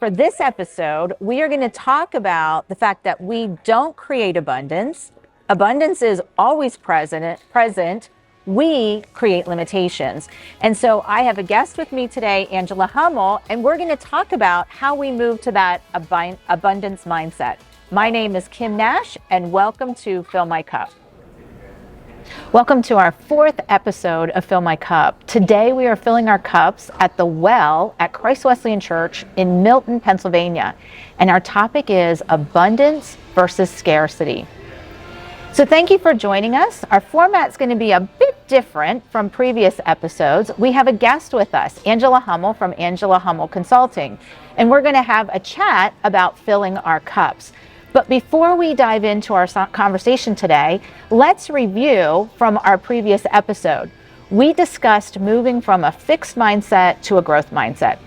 for this episode, we are going to talk about the fact that we don't create abundance. Abundance is always present. We create limitations. And so I have a guest with me today, Angela Hummel, and we're going to talk about how we move to that abundance mindset. My name is Kim Nash, and welcome to Fill My Cup. Welcome to our fourth episode of Fill My Cup. Today we are filling our cups at the well at Christ Wesleyan Church in Milton, Pennsylvania. And our topic is abundance versus scarcity. So thank you for joining us. Our format's going to be a bit different from previous episodes. We have a guest with us, Angela Hummel from Angela Hummel Consulting. And we're going to have a chat about filling our cups. But before we dive into our conversation today, let's review from our previous episode. We discussed moving from a fixed mindset to a growth mindset.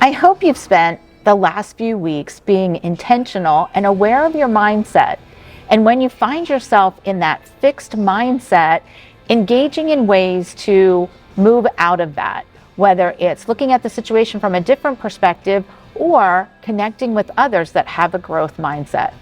I hope you've spent the last few weeks being intentional and aware of your mindset. And when you find yourself in that fixed mindset, engaging in ways to move out of that, whether it's looking at the situation from a different perspective or connecting with others that have a growth mindset.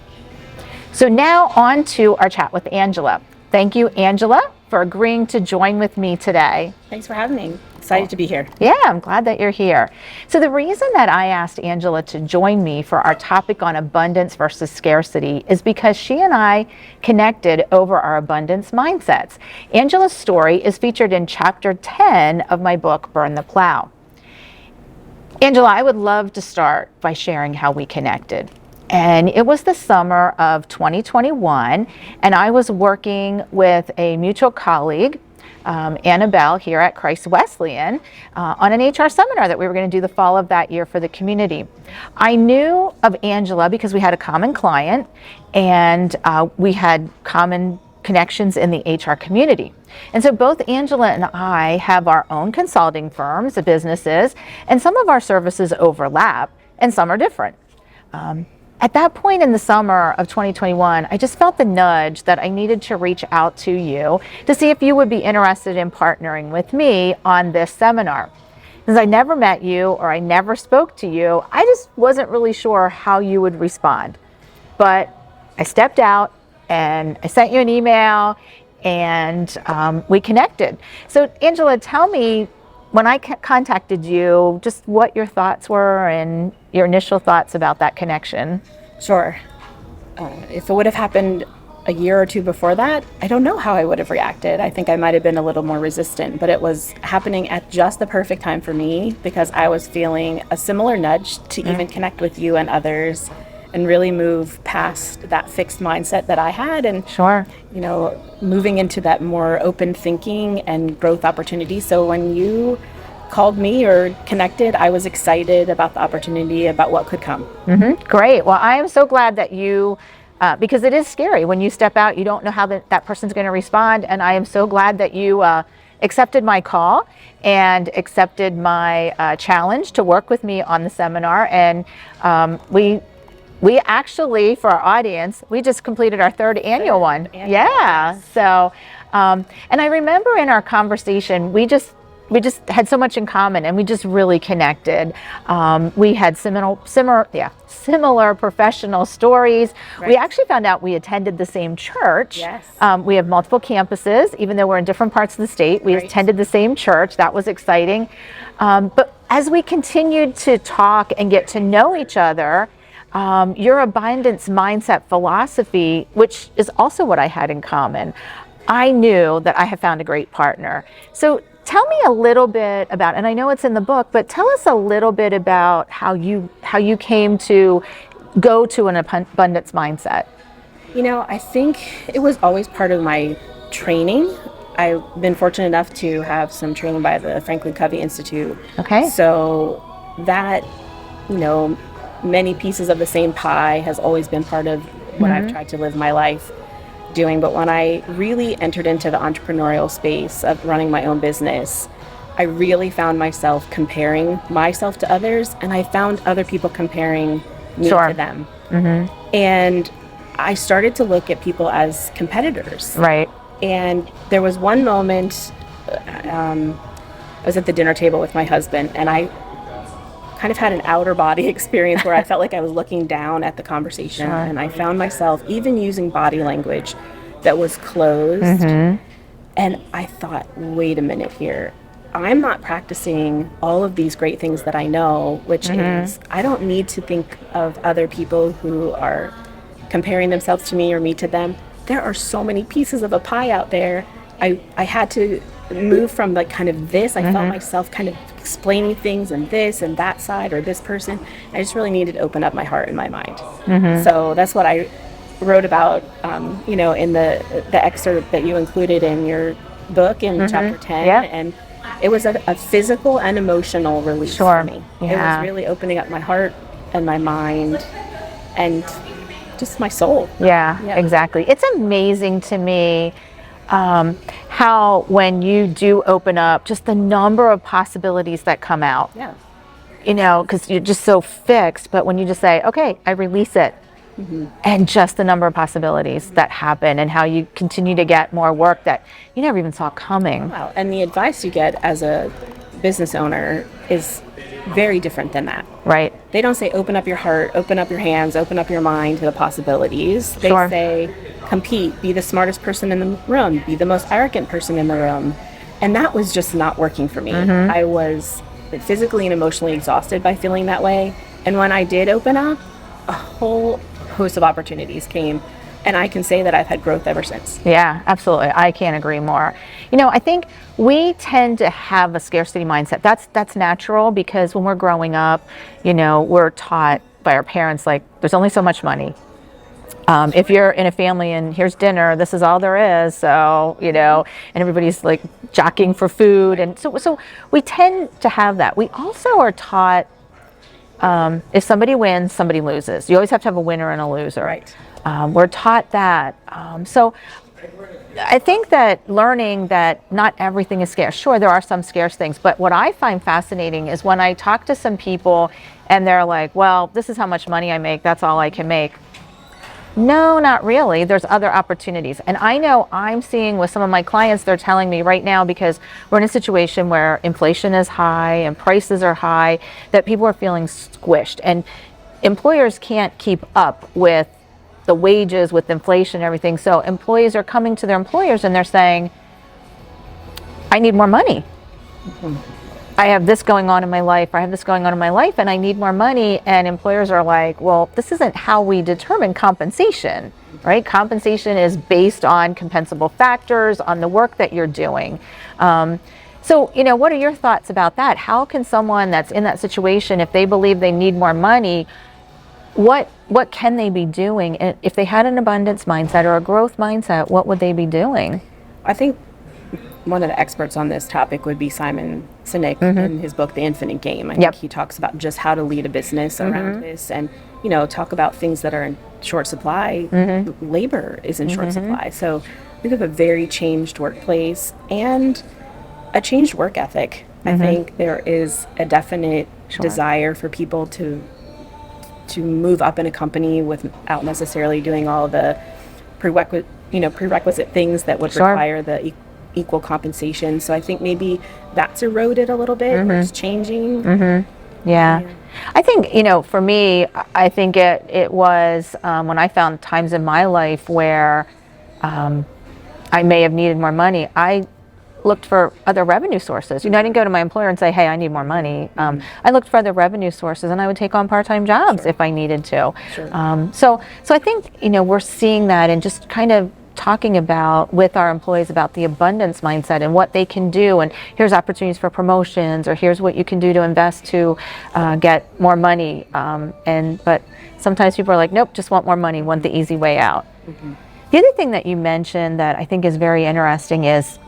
So now on to our chat with Angela. Thank you, Angela, for agreeing to join with me today. Thanks for having me. Excited to be here. Yeah, I'm glad that you're here. So the reason that I asked Angela to join me for our topic on abundance versus scarcity is because she and I connected over our abundance mindsets. Angela's story is featured in chapter 10 of my book, Burn the Plow. Angela, I would love to start by sharing how we connected. And it was the summer of 2021, and I was working with a mutual colleague, Annabelle, here at Christ Wesleyan, on an HR seminar that we were going to do the fall of that year for the community. I knew of Angela because we had a common client, and we had common connections in the HR community. And so both Angela and I have our own consulting firms, businesses, and some of our services overlap and some are different. At that point in the summer of 2021, I just felt the nudge that I needed to reach out to you to see if you would be interested in partnering with me on this seminar. Since I never met you or I never spoke to you, I just wasn't really sure how you would respond. But I stepped out and I sent you an email and we connected. So Angela, tell me, when I contacted you, just what your thoughts were and your initial thoughts about that connection. Sure. If it would have happened a year or two before that, I don't know how I would have reacted. I think I might have been a little more resistant, but it was happening at just the perfect time for me because I was feeling a similar nudge to even connect with you and others and really move past that fixed mindset that I had and, Sure. you know, moving into that more open thinking and growth opportunity. So when you called me or connected, I was excited about the opportunity, about what could come. Mm-hmm. Great. Well, I am so glad that you, because it is scary when you step out, you don't know how that person's going to respond. And I am so glad that you accepted my call and accepted my challenge to work with me on the seminar. And we actually, for our audience, we just completed our third annual one. Yeah. So, and I remember in our conversation, we just had so much in common and we just really connected. We had similar professional stories. Right. We actually found out we attended the same church. Yes. We have multiple campuses, even though we're in different parts of the state. We Right. attended the same church. That was exciting. But as we continued to talk and get to know each other, your abundance mindset philosophy, which is also what I had in common, I knew that I had found a great partner. So tell me a little bit about, and I know it's in the book, but tell us a little bit about how you came to go to an abundance mindset. You know, I think it was always part of my training. I've been fortunate enough to have some training by the Franklin Covey Institute. Okay. So that, you know, many pieces of the same pie has always been part of what I've tried to live my life doing. But when I really entered into the entrepreneurial space of running my own business, I really found myself comparing myself to others, and I found other people comparing me to them. And I started to look at people as competitors. Right. And there was one moment, I was at the dinner table with my husband, and I kind of had an outer body experience where I felt like I was looking down at the conversation, and I found myself even using body language that was closed. And I thought, wait a minute here. I'm not practicing all of these great things that I know, which is I don't need to think of other people who are comparing themselves to me or me to them. There are so many pieces of a pie out there. I had to move from like kind of this. I felt myself kind of explaining things and this and that side or this person. I just really needed to open up my heart and my mind. So that's what I wrote about, you know, in the excerpt that you included in your book in chapter 10. And it was a physical and emotional release for me. It was really opening up my heart and my mind and just my soul. Exactly. It's amazing to me how when you do open up, just the number of possibilities that come out. You know, because you're just so fixed. But when you just say, okay, I release it, and just the number of possibilities that happen, and how you continue to get more work that you never even saw coming. Wow. And the advice you get as a business owner is very different than that. Right. They don't say open up your heart, open up your hands, open up your mind to the possibilities. They say compete, be the smartest person in the room, be the most arrogant person in the room. And that was just not working for me. I was physically and emotionally exhausted by feeling that way. And when I did open up, a whole host of opportunities came, and I can say that I've had growth ever since. Yeah, absolutely. I can't agree more. You know, I think we tend to have a scarcity mindset. That's natural, because when we're growing up, you know, we're taught by our parents, like, there's only so much money. If you're in a family and here's dinner, this is all there is. So, you know, and everybody's like jockeying for food. And so we tend to have that. We also are taught, if somebody wins, somebody loses. You always have to have a winner and a loser. Right. We're taught that. So I think that learning that not everything is scarce. Sure, there are some scarce things, but what I find fascinating is when I talk to some people and they're like, well, this is how much money I make, that's all I can make. No, not really. There's other opportunities. And I know I'm seeing with some of my clients, they're telling me right now, because we're in a situation where inflation is high and prices are high, that people are feeling squished. And employers can't keep up with the wages, with inflation and everything. So employees are coming to their employers and they're saying, I need more money. I have this going on in my life, or I have this going on in my life, and I need more money. And employers are like, well, this isn't how we determine compensation, right? Compensation is based on compensable factors, on the work that you're doing. So, you know, what are your thoughts about that? How can someone that's in that situation, if they believe they need more money, what can they be doing? And if they had an abundance mindset or a growth mindset, what would they be doing? I think one of the experts on this topic would be Simon Sinek in his book, The Infinite Game. I think he talks about just how to lead a business around this, and, you know, talk about things that are in short supply. Labor is in short supply. So we have a very changed workplace and a changed work ethic. I think there is a definite desire for people to move up in a company without necessarily doing all the prerequisite things that would require the equal compensation. So I think maybe that's eroded a little bit, or it's changing. Yeah. I think, you know, for me, I think it was when I found times in my life where I may have needed more money, I looked for other revenue sources. You know, I didn't go to my employer and say, hey, I need more money. I looked for other revenue sources, and I would take on part-time jobs if I needed to. So I think, you know, we're seeing that, and just kind of talking about with our employees about the abundance mindset and what they can do, and here's opportunities for promotions, or here's what you can do to invest to get more money. But sometimes people are like, nope, just want more money, want the easy way out. The other thing that you mentioned that I think is very interesting is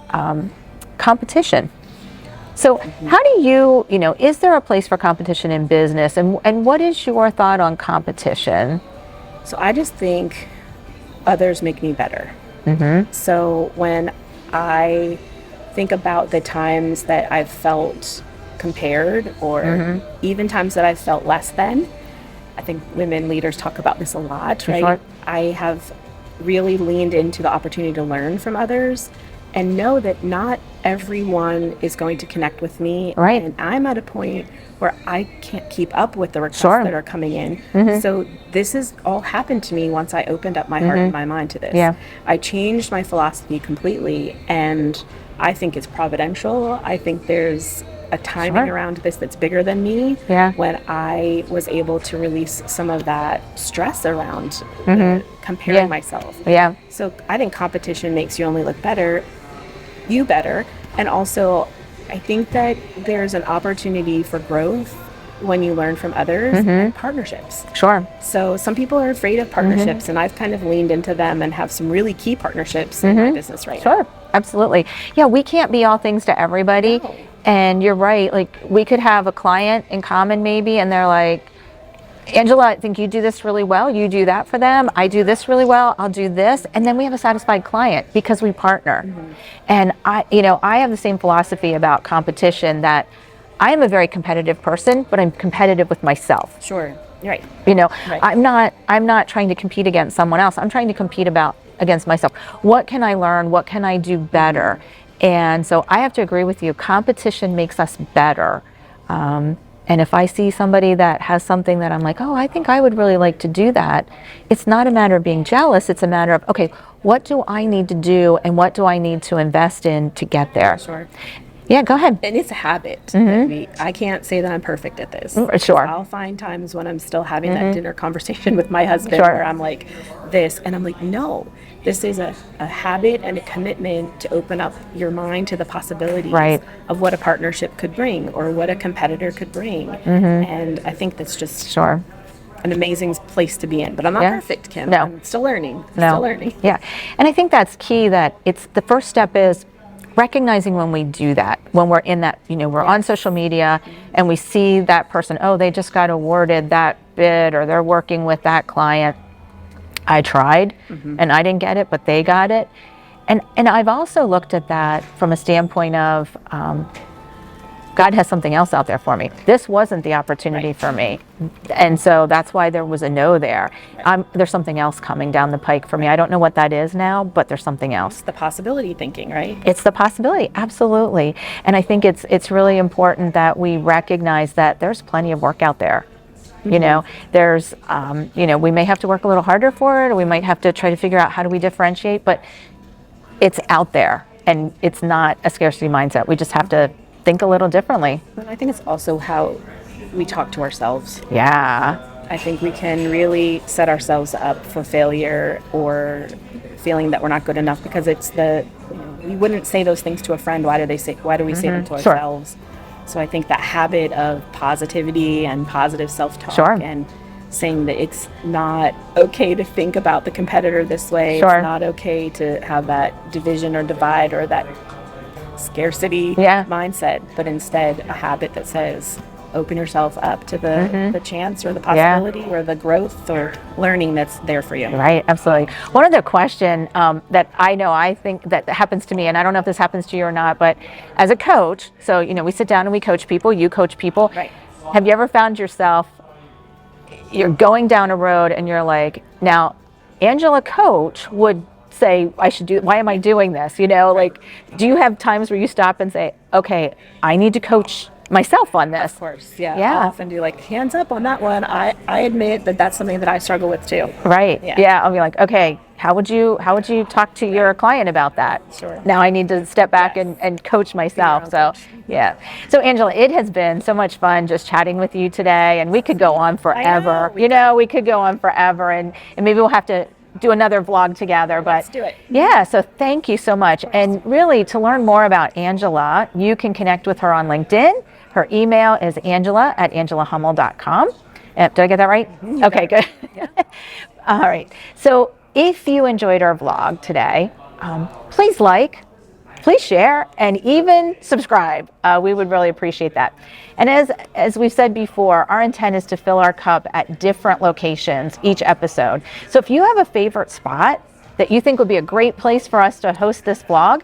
competition. So how do you know, is there a place for competition in business, and what is your thought on competition? So I just think others make me better. So when I think about the times that I've felt compared, or even times that I've felt less than, I think women leaders talk about this a lot, right? I have really leaned into the opportunity to learn from others and know that not everyone is going to connect with me. Right. And I'm at a point where I can't keep up with the requests Sure. that are coming in. So this has all happened to me once I opened up my heart and my mind to this. Yeah. I changed my philosophy completely, and I think it's providential. I think there's a timing Sure. around this that's bigger than me. Yeah. When I was able to release some of that stress around comparing Yeah. myself. Yeah. So I think competition makes you only look better, you better. And also, I think that there's an opportunity for growth when you learn from others and partnerships. Sure. So some people are afraid of partnerships, and I've kind of leaned into them and have some really key partnerships in my business right now. Sure. Absolutely. Yeah, we can't be all things to everybody. No. And you're right. Like, we could have a client in common maybe, and they're like, Angela, I think you do this really well. You do that for them. I do this really well. I'll do this. And then we have a satisfied client because we partner. And I have the same philosophy about competition, that I am a very competitive person, but I'm competitive with myself. Sure. Right. Right. I'm not trying to compete against someone else. I'm trying to compete against myself. What can I learn? What can I do better? And so I have to agree with you. Competition makes us better. And if I see somebody that has something that I'm like, oh, I think I would really like to do that, it's not a matter of being jealous. It's a matter of, okay, what do I need to do and what do I need to invest in to get there? Sure. Yeah, go ahead. And it's a habit. That I can't say that I'm perfect at this. Sure. I'll find times when I'm still having that dinner conversation with my husband Sure. where I'm like this, and I'm like, no, this is a habit and a commitment to open up your mind to the possibilities Right. of what a partnership could bring or what a competitor could bring. And I think that's just Sure. an amazing place to be in. But I'm not Yeah. perfect, Kim. No. I'm still learning. No. Still learning. Yeah. And I think that's key, that it's the first step is recognizing when we do that, when we're in that, we're on social media and we see that person, oh, they just got awarded that bid or they're working with that client. I tried and I didn't get it, but they got it. And I've also looked at that from a standpoint of God has something else out there for me. This wasn't the opportunity for me. And so that's why there was a no there. There's something else coming down the pike for me. I don't know what that is now, but there's something else. The possibility thinking, right? It's the possibility, absolutely. And I think it's really important that we recognize that there's plenty of work out there. There's, we may have to work a little harder for it, or we might have to try to figure out how do we differentiate, but it's out there and it's not a scarcity mindset. We just have to think a little differently. But I think it's also how we talk to ourselves. Yeah. I think we can really set ourselves up for failure or feeling that we're not good enough because it's we wouldn't say those things to a friend. Why do we say them to Sure. ourselves? So I think that habit of positivity and positive self-talk Sure. and saying that it's not okay to think about the competitor this way. Sure. It's not okay to have that division or divide or that scarcity mindset, but instead a habit that says open yourself up to the chance or the possibility or the growth or learning that's there for you. Right, absolutely. One other question that I think that happens to me, and I don't know if this happens to you or not, but as a coach, so we sit down and we coach people, you coach people. Right. Have you ever found yourself, you're going down a road and you're like, now, Angela coach would say, why am I doing this? Do you have times where you stop and say, okay, I need to coach myself on this? Of course, yeah. Yeah. I'll often do hands up on that one. I admit that that's something that I struggle with too. Right. Yeah. Yeah. I'll be like, okay, how would you talk to your client about that? Sure. Now I need to step back and coach myself. So yeah. So Angela, it has been so much fun just chatting with you today, and we could go on forever. We could go on forever, and maybe we'll have to do another vlog together, but Let's do it. Yeah, so thank you so much. And really, to learn more about Angela, you can connect with her on LinkedIn. Her email is angela@angelahummel.com. Did I get that right? Okay, good. Yeah. All right. So if you enjoyed our vlog today, please share, and even subscribe. We would really appreciate that. And as we've said before, our intent is to fill our cup at different locations each episode. So if you have a favorite spot that you think would be a great place for us to host this vlog,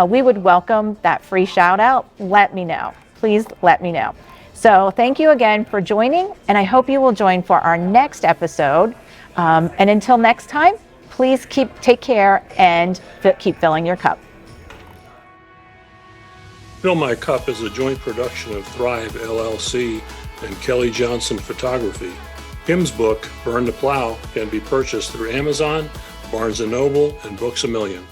we would welcome that free shout out. Let me know. Please let me know. So thank you again for joining, and I hope you will join for our next episode. And until next time, please take care and keep filling your cup. Fill My Cup is a joint production of Thrive LLC and Kelly Johnson Photography. Kim's book, Burn the Plow, can be purchased through Amazon, Barnes & Noble, and Books A Million.